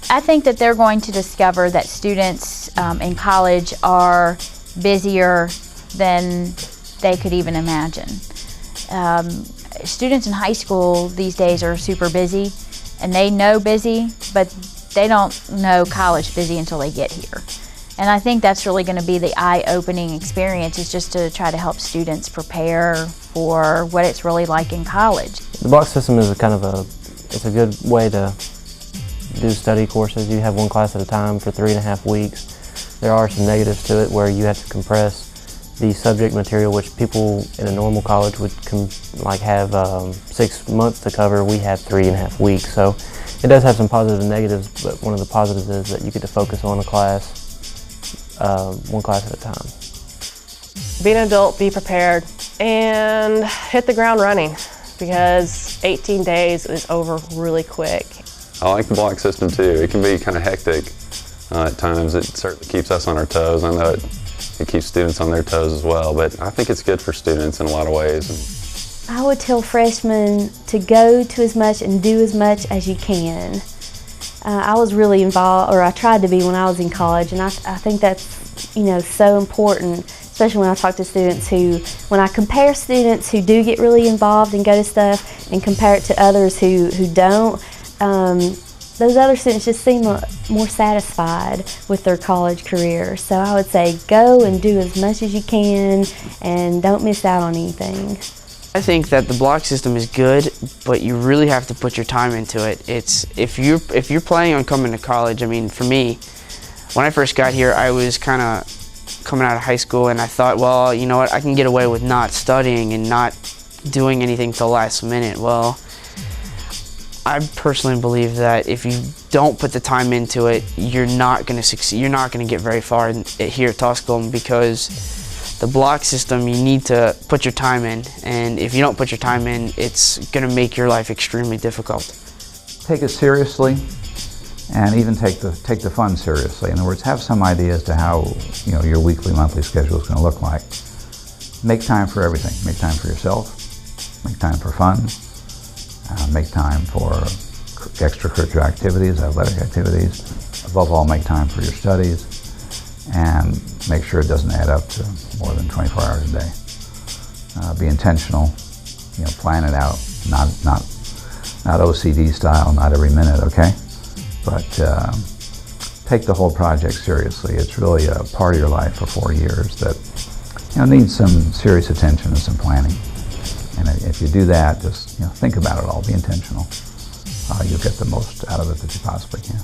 I think that they're going to discover that students in college are busier than they could even imagine. Students in high school these days are super busy, and they know busy, but they don't know college busy until they get here. And I think that's really going to be the eye-opening experience, is just to try to help students prepare for what it's really like in college. The block system is it's a good way to do study courses. You have one class at a time for 3.5 weeks. There are some negatives to it where you have to compress the subject material, which people in a normal college would have 6 months to cover. We have 3.5 weeks. So it does have some positives and negatives, but one of the positives is that you get to focus on a class, one class at a time. Be an adult, be prepared, and hit the ground running, because 18 days is over really quick. I like the block system too. It can be kind of hectic at times. It certainly keeps us on our toes. I know it keeps students on their toes as well, but I think it's good for students in a lot of ways. I would tell freshmen to go to as much and do as much as you can. I was really involved, or I tried to be when I was in college, and I think that's so important, especially when I talk to students when I compare students who do get really involved and go to stuff and compare it to others who don't, those other students just seem more satisfied with their college career. So I would say go and do as much as you can and don't miss out on anything. I think that the block system is good, but you really have to put your time into it. If you're planning on coming to college, I mean, for me, when I first got here, I was kind of coming out of high school, and I thought, well, you know what, I can get away with not studying and not doing anything till last minute. Well, I personally believe that if you don't put the time into it, you're not going to succeed. You're not going to get very far here at Tusculum, because the block system, you need to put your time in, and if you don't put your time in, it's going to make your life extremely difficult. Take it seriously, and even take the fun seriously. In other words, have some idea as to how your weekly, monthly schedule is going to look like. Make time for everything. Make time for yourself. Make time for fun. Make time for extracurricular activities, athletic activities. Above all, make time for your studies, and make sure it doesn't add up to more than 24 hours a day. Be intentional. Plan it out. Not OCD style, not every minute, okay? But take the whole project seriously. It's really a part of your life for 4 years that needs some serious attention and some planning. And if you do that, just think about it all. Be intentional. You'll get the most out of it that you possibly can.